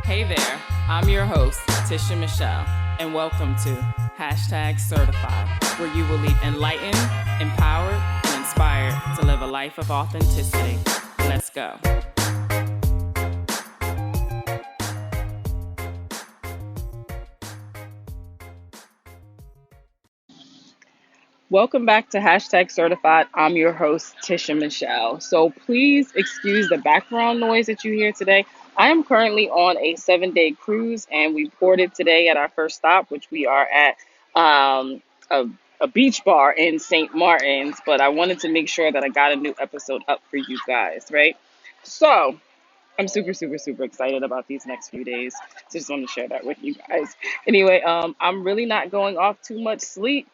Hey there, I'm your host, Tisha Michelle, and welcome to #Certified, where you will leave enlightened, empowered, and inspired to live a life of authenticity. Let's go. Welcome back to #Certified. I'm your host, Tisha Michelle. So please excuse the background noise that you hear today. I am currently on a 7-day cruise, and we boarded today at our first stop, which we are at a, a beach bar in St. Martin's. But I wanted to make sure that I got a new episode up for you guys, right? So I'm super, super, super excited about these next few days. Just want to share that with you guys. Anyway, I'm really not going off too much sleep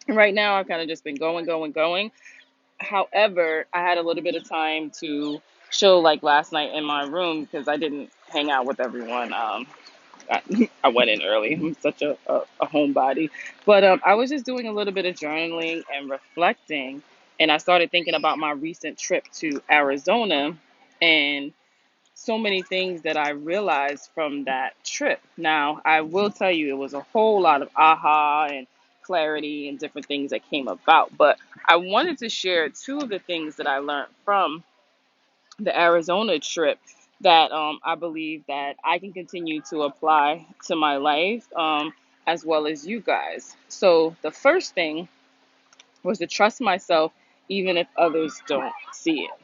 right now. I've kind of just been going. However, I had a little bit of time to chill like last night in my room because I didn't hang out with everyone. I went in early. I'm such a homebody. But I was just doing a little bit of journaling and reflecting. And I started thinking about my recent trip to Arizona and so many things that I realized from that trip. Now, I will tell you, it was a whole lot of aha and clarity and different things that came about. But I wanted to share two of the things that I learned from the Arizona trip that I believe that I can continue to apply to my life, as well as you guys. So the first thing was to trust myself even if others don't see it.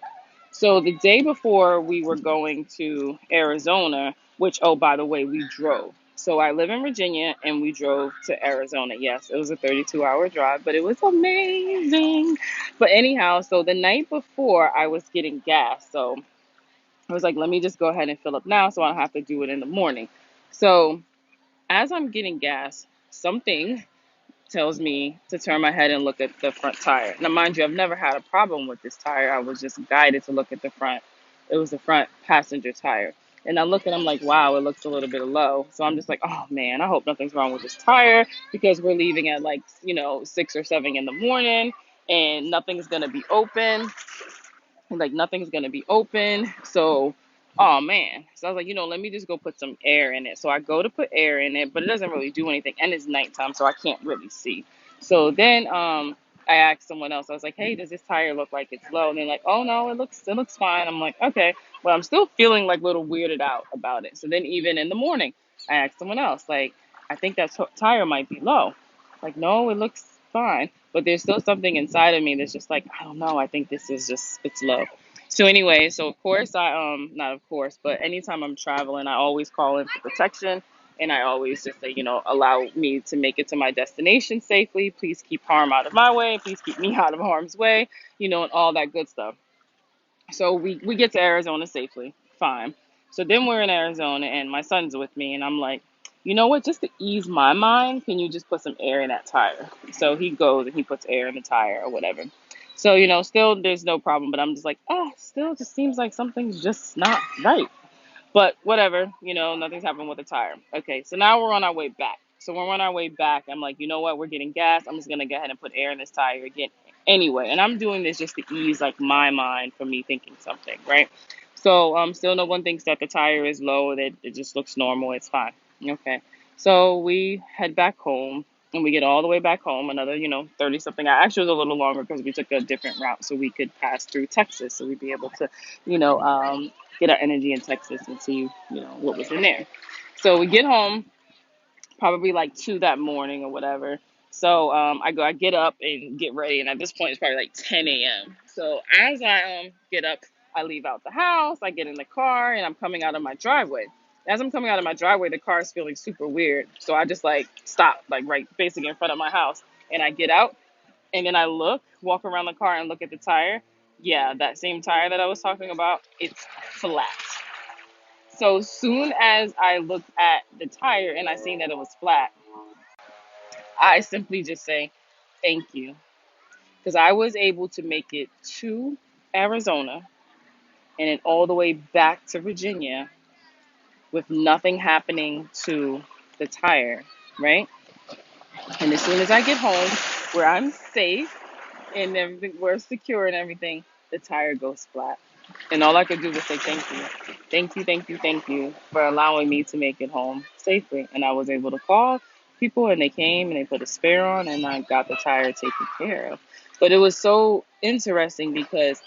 So the day before we were going to Arizona, which, oh, by the way, we drove. So I live in Virginia and we drove to Arizona. Yes, it was a 32-hour drive, but it was amazing. But anyhow, so the night before I was getting gas. So I was like, let me just go ahead and fill up now so I don't have to do it in the morning. So as I'm getting gas, something tells me to turn my head and look at the front tire. Now, mind you, I've never had a problem with this tire. I was just guided to look at the front. It was the front passenger tire. And I look and I'm like, wow, it looks a little bit low. So I'm just like, oh man, I hope nothing's wrong with this tire because we're leaving at like, 6 or 7 in the morning and nothing's going to be open. Like nothing's gonna be open. So, oh man. So I was like, let me just go put some air in it. So I go to put air in it, but it doesn't really do anything. And it's nighttime, so I can't really see. So then I asked someone else, I was like, hey, does this tire look like it's low? And they're like, oh no, it looks fine. I'm like, okay. But I'm still feeling like a little weirded out about it. So then even in the morning, I asked someone else, like, I think that tire might be low. Like, no, it looks fine. But there's still something inside of me that's just like, I don't know. I think this is just, it's low. So anyway, so of course not of course, but anytime I'm traveling, I always call in for protection. And I always just say, allow me to make it to my destination safely. Please keep harm out of my way. Please keep me out of harm's way, and all that good stuff. So we get to Arizona safely. Fine. So then we're in Arizona and my son's with me and I'm like, you know what, just to ease my mind, can you just put some air in that tire? So he goes and he puts air in the tire or whatever. So, still there's no problem, but I'm just like, still just seems like something's just not right. But whatever, nothing's happened with the tire. Okay, so now we're on our way back. So when we're on our way back, I'm like, you know what? We're getting gas. I'm just gonna go ahead and put air in this tire again. Anyway, and I'm doing this just to ease like my mind from me thinking something, right? So still no one thinks that the tire is low, that it just looks normal. It's fine. Okay. So we head back home and we get all the way back home, another, 30 something. Actually, it was a little longer because we took a different route so we could pass through Texas. So we'd be able to, you know, um, get our energy in Texas and see, what was in there. So we get home probably like 2 that morning or whatever. So I get up and get ready, and at this point it's probably like 10 a.m. So as I get up, I leave out the house, I get in the car, and I'm coming out of my driveway. As I'm coming out of my driveway, the car is feeling super weird. So I just like stop, like right basically in front of my house, and I get out, and then I walk around the car and look at the tire. Yeah, that same tire that I was talking about, it's flat. So soon as I looked at the tire and I seen that it was flat, I simply just say, thank you. Because I was able to make it to Arizona and then all the way back to Virginia with nothing happening to the tire, right? And as soon as I get home, where I'm safe and everything, we're secure and everything, the tire goes flat. And all I could do was say thank you. Thank you, thank you, thank you for allowing me to make it home safely. And I was able to call people and they came and they put a spare on and I got the tire taken care of. But it was so interesting because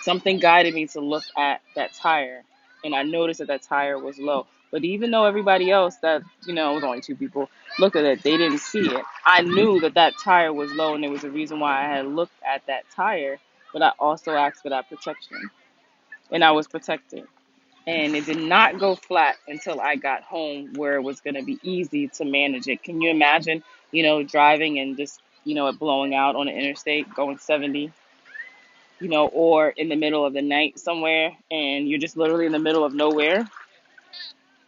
something guided me to look at that tire and I noticed that that tire was low. But even though everybody else that, it was only two people, looked at it, they didn't see it. I knew that that tire was low and there was a reason why I had looked at that tire, but I also asked for that protection and I was protected. And it did not go flat until I got home where it was going to be easy to manage it. Can you imagine, driving and just, it blowing out on the interstate going 70, or in the middle of the night somewhere and you're just literally in the middle of nowhere,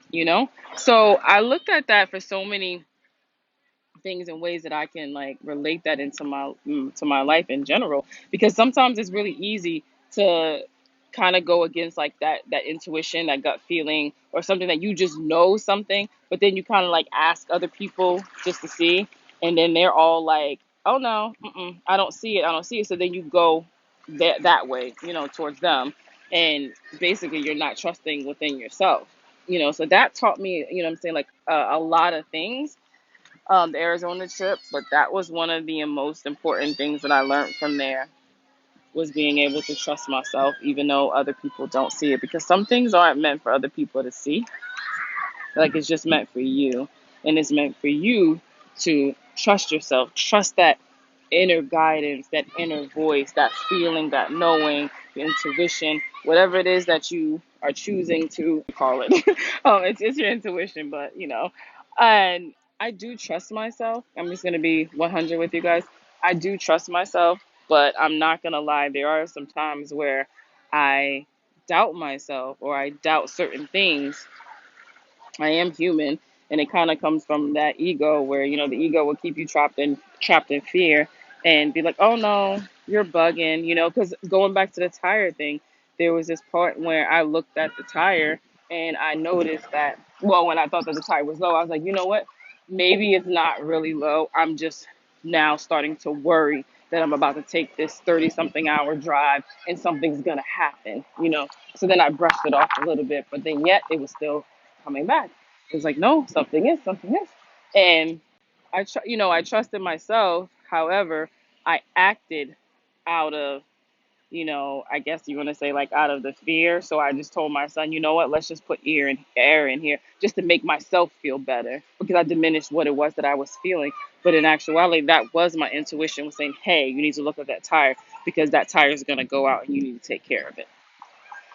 you know? So I looked at that for so many things and ways that I can like relate that into my life in general because sometimes it's really easy to kind of go against like that intuition, that gut feeling or something that you just know something, but then you kind of like ask other people just to see and then they're all like, "Oh no, I don't see it. I don't see it." So then you go that way, towards them and basically you're not trusting within yourself. So that taught me, what I'm saying, like a lot of things, the Arizona trip, but that was one of the most important things that I learned from there was being able to trust myself, even though other people don't see it, because some things aren't meant for other people to see. Like it's just meant for you, and it's meant for you to trust yourself, trust that inner guidance, that inner voice, that feeling, that knowing, the intuition, whatever it is that you are choosing to call it. It's your intuition, but and I do trust myself. I'm just gonna be 100 with you guys. I do trust myself, but I'm not gonna lie. There are some times where I doubt myself or I doubt certain things. I am human, and it kind of comes from that ego where the ego will keep you trapped in fear and be like, "Oh no, you're bugging," because going back to the tire thing, there was this part where I looked at the tire and I noticed that, well, when I thought that the tire was low, I was like, "You know what? Maybe it's not really low. I'm just now starting to worry that I'm about to take this 30 something hour drive and something's going to happen." So then I brushed it off a little bit, but then yet it was still coming back. It was like, no, something is. And I trusted myself. However, I acted out of, I guess you want to say like out of the fear. So I just told my son, you know what, let's just put air in here just to make myself feel better because I diminished what it was that I was feeling. But in actuality, that was my intuition was saying, hey, you need to look at that tire because that tire is going to go out and you need to take care of it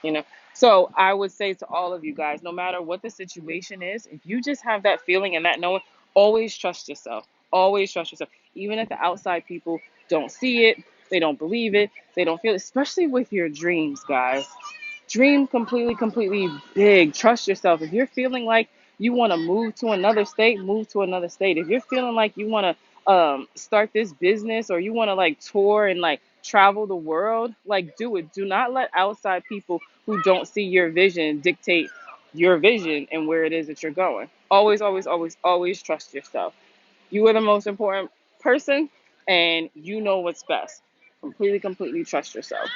you know so I would say to all of you guys, no matter what the situation is, if you just have that feeling and that knowing, always trust yourself, even if the outside people don't see it, they don't believe it, they don't feel it, especially with your dreams, guys. Dream completely big. Trust yourself. If you're feeling like you want to move to another state. If you're feeling like you want to start this business or you want to like tour and like travel the world, like do it. Do not let outside people who don't see your vision dictate your vision and where it is that you're going. Always trust yourself. You are the most important person and you know what's best. Completely trust yourself.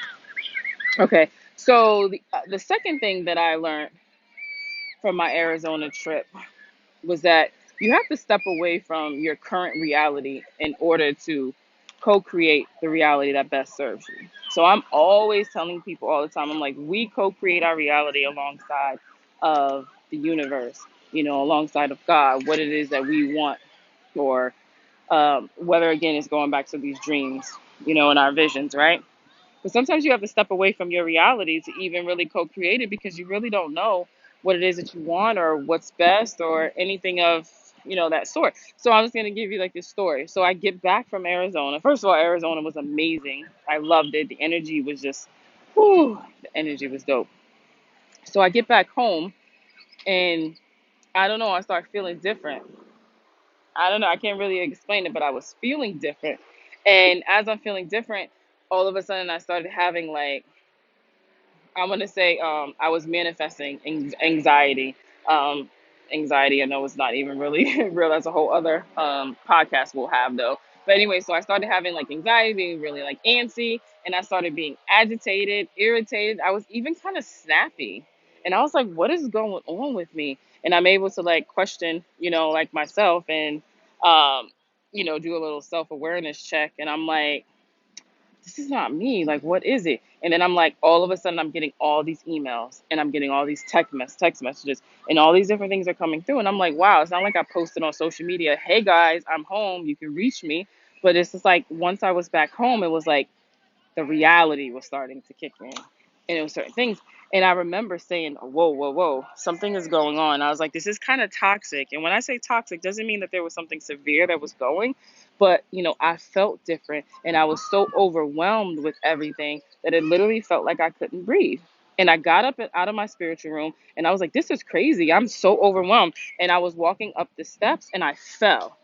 Okay, so the second thing that I learned from my Arizona trip was that you have to step away from your current reality in order to co-create the reality that best serves you. So I'm always telling people all the time, I'm like, we co-create our reality alongside of the universe, alongside of God, what it is that we want, or whether again it's going back to these dreams, and our visions, right? But sometimes you have to step away from your reality to even really co-create it because you really don't know what it is that you want or what's best or anything of, that sort. So I'm just going to give you like this story. So I get back from Arizona. First of all, Arizona was amazing. I loved it. The energy was just, whew, the energy was dope. So I get back home and I don't know, I start feeling different. I don't know, I can't really explain it, but I was feeling different. And as I'm feeling different, all of a sudden I started having like, I want to say I was manifesting anxiety. Anxiety, I know it's not even really real. That's a whole other podcast we'll have though. But anyway, so I started having like anxiety, being really like antsy, and I started being agitated, irritated. I was even kind of snappy. And I was like, what is going on with me? And I'm able to like question, like myself and, um, do a little self awareness check. And I'm like, this is not me. Like, what is it? And then I'm like, all of a sudden, I'm getting all these emails and I'm getting all these text messages, and all these different things are coming through. And I'm like, wow, it's not like I posted on social media, hey guys, I'm home, you can reach me. But it's just like, once I was back home, it was like, the reality was starting to kick in, and it was certain things. And I remember saying, whoa, whoa, whoa, something is going on. I was like, this is kind of toxic. And when I say toxic, doesn't mean that there was something severe that was going, but I felt different, and I was so overwhelmed with everything that it literally felt like I couldn't breathe. And I got up and out of my spiritual room, and I was like, this is crazy, I'm so overwhelmed. And I was walking up the steps and I fell.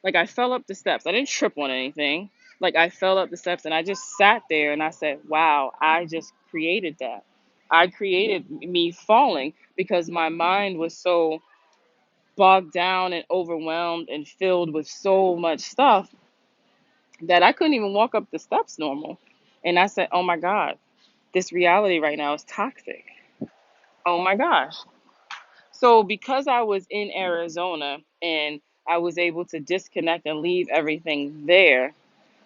Like, I fell up the steps. I didn't trip on anything. Like, I fell up the steps and I just sat there and I said, wow, I just created that. I created me falling because my mind was so bogged down and overwhelmed and filled with so much stuff that I couldn't even walk up the steps normal. And I said, oh my God, this reality right now is toxic. Oh my gosh. So, because I was in Arizona and I was able to disconnect and leave everything there,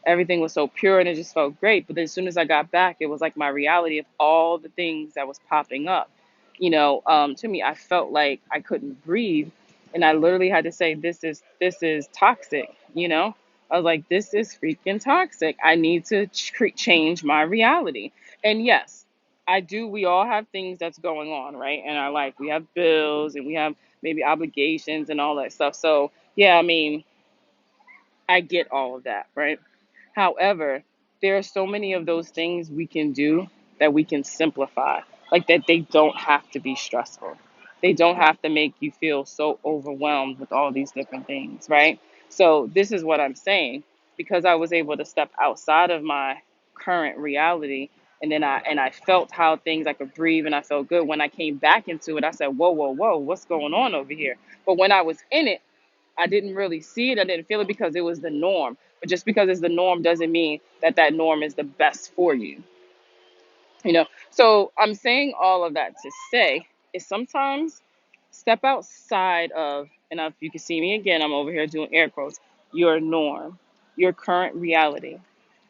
everything was so pure and it just felt great. But then as soon as I got back, it was like my reality of all the things that was popping up. To me, I felt like I couldn't breathe, and I literally had to say, "This is toxic." I was like, "This is freaking toxic. I need to change my reality." And yes, I do. We all have things that's going on, right? And our life, we have bills and we have maybe obligations and all that stuff. So yeah, I mean, I get all of that, right? However, there are so many of those things we can do that we can simplify, like that they don't have to be stressful. They don't have to make you feel so overwhelmed with all these different things, right? So, this is what I'm saying, because I was able to step outside of my current reality, and then I felt how things, I could breathe and I felt good. When I came back into it, I said, whoa, whoa, whoa, what's going on over here? But when I was in it, I didn't really see it. I didn't feel it because it was the norm. But just because it's the norm doesn't mean that that norm is the best for you. So I'm saying all of that to say is sometimes step outside of, and if you can see me again, I'm over here doing air quotes, your norm, your current reality,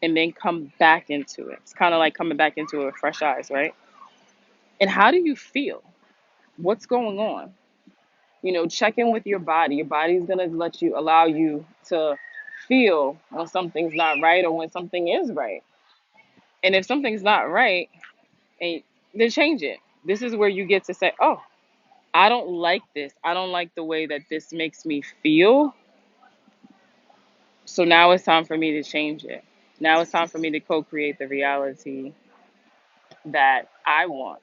and then come back into it. It's kind of like coming back into it with fresh eyes, right? And how do you feel? What's going on? Check in with your body. Your body's going to allow you to feel when something's not right or when something is right. And if something's not right, and then change it. This is where you get to say, oh, I don't like this. I don't like the way that this makes me feel. So now it's time for me to change it. Now it's time for me to co create the reality that I want,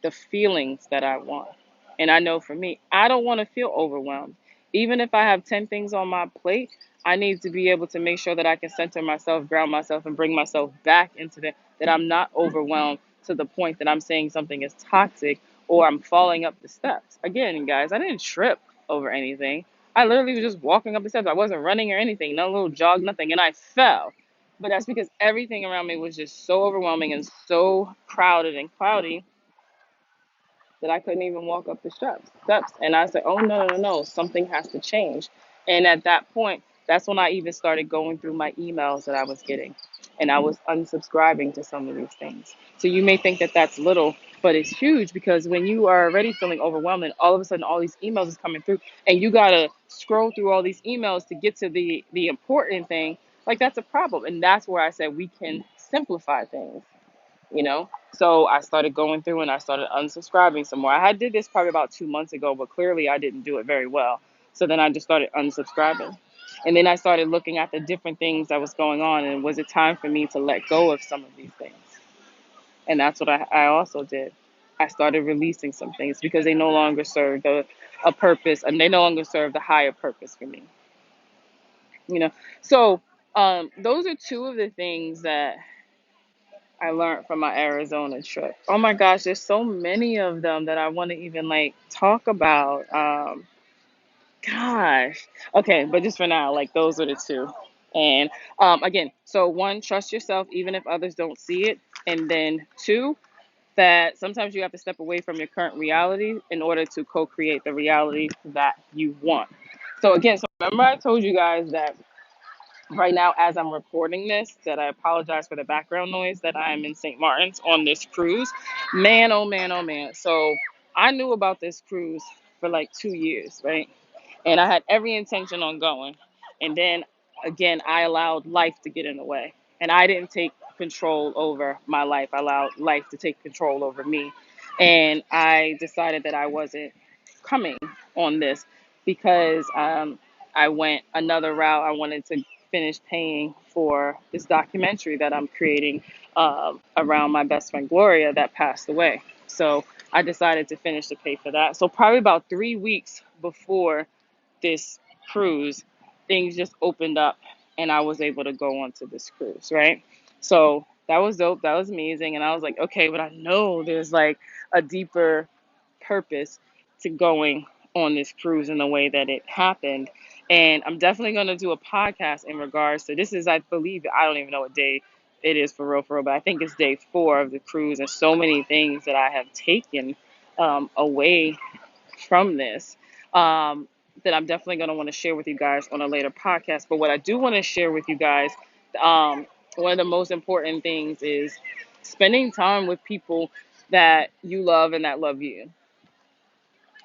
the feelings that I want. And I know for me, I don't want to feel overwhelmed. Even if I have 10 things on my plate, I need to be able to make sure that I can center myself, ground myself, and bring myself back into that I'm not overwhelmed to the point that I'm saying something is toxic or I'm falling up the steps. Again, guys, I didn't trip over anything. I literally was just walking up the steps. I wasn't running or anything, no little jog, nothing. And I fell. But that's because everything around me was just so overwhelming and so crowded and cloudy that I couldn't even walk up the steps. And I said, oh, no, no, no, no, something has to change. And at that point, that's when I even started going through my emails that I was getting. And I was unsubscribing to some of these things. So you may think that that's little, but it's huge, because when you are already feeling overwhelmed and all of a sudden all these emails is coming through and you got to scroll through all these emails to get to the important thing, like, that's a problem. And that's where I said we can simplify things. So I started going through and I started unsubscribing some more. I had did this probably about 2 months ago, but clearly I didn't do it very well. So then I just started unsubscribing. And then I started looking at the different things that was going on, and was it time for me to let go of some of these things? And that's what I also did. I started releasing some things because they no longer served a purpose, and they no longer serve the higher purpose for me. You know. So those are two of the things that I learned from my Arizona trip. Oh my gosh, there's so many of them that I want to even like talk about. Gosh. Okay, but just for now, like, those are the two. And again, so one, trust yourself even if others don't see it. And then two, that sometimes you have to step away from your current reality in order to co-create the reality that you want. So again, so remember I told you guys that right now as I'm recording this, that I apologize for the background noise, that I am in St. Martin's on this cruise. Man, oh man, oh man. So I knew about this cruise for like 2 years, right? And I had every intention on going. And then again, I allowed life to get in the way. And I didn't take control over my life. I allowed life to take control over me. And I decided that I wasn't coming on this because I went another route. I wanted to finish paying for this documentary that I'm creating around my best friend Gloria that passed away. So I decided to finish to pay for that. So probably about 3 weeks before this cruise, things just opened up and I was able to go onto this cruise, right? So that was dope. That was amazing. And I was like, okay, but I know there's like a deeper purpose to going on this cruise in the way that it happened. And I'm definitely going to do a podcast in regards to this. Is, I believe, I don't even know what day it is for real, but I think it's day 4 of the cruise. And so many things that I have taken away from this that I'm definitely going to want to share with you guys on a later podcast. But what I do want to share with you guys, one of the most important things is spending time with people that you love and that love you.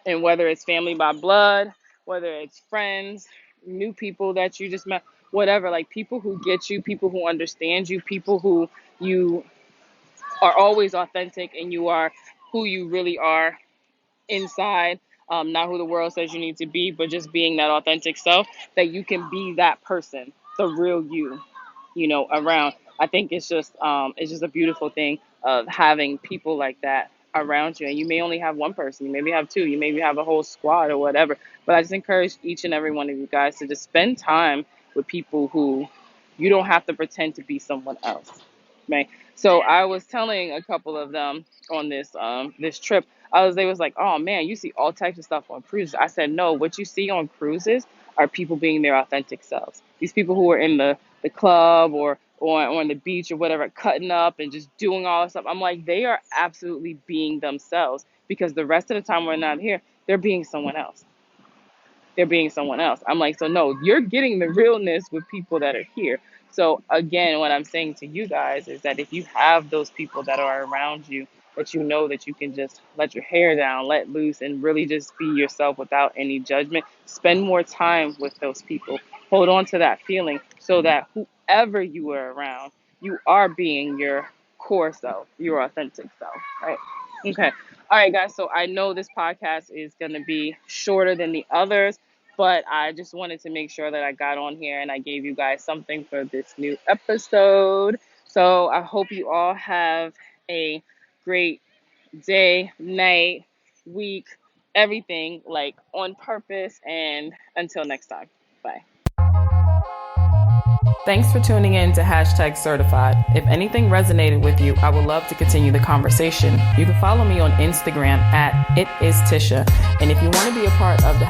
And whether it's family by blood, whether it's friends, new people that you just met, whatever, like people who get you, people who understand you, people who you are always authentic and you are who you really are inside, not who the world says you need to be, but just being that authentic self, that you can be that person, the real you, around. I think it's just a beautiful thing of having people like that around you. And you may only have one person, you maybe have two, you maybe have a whole squad or whatever. But I just encourage each and every one of you guys to just spend time with people who you don't have to pretend to be someone else. Right. So I was telling a couple of them on this trip, they was like, oh man, you see all types of stuff on cruises. I said, no, what you see on cruises are people being their authentic selves. These people who are in the club or on the beach or whatever, cutting up and just doing all this stuff. I'm like, they are absolutely being themselves, because the rest of the time we're not here, they're being someone else. They're being someone else. I'm like, so no, you're getting the realness with people that are here. So again, what I'm saying to you guys is that if you have those people that are around you, that you know that you can just let your hair down, let loose, and really just be yourself without any judgment, spend more time with those people. Hold on to that feeling so that whoever you are around, you are being your core self, your authentic self, right? Okay. All right, guys. So I know this podcast is going to be shorter than the others, but I just wanted to make sure that I got on here and I gave you guys something for this new episode. So I hope you all have a great day, night, week, everything, like on purpose. And until next time, bye. Thanks for tuning in to #certified. If anything resonated with you, I would love to continue the conversation. You can follow me on Instagram at @itistisha. And if you want to be a part of the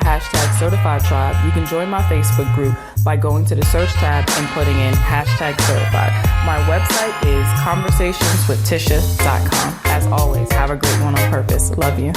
#certified tribe, you can join my Facebook group by going to the search tab and putting in #certified. My website is conversationswithtisha.com. As always, have a great one on purpose. Love you.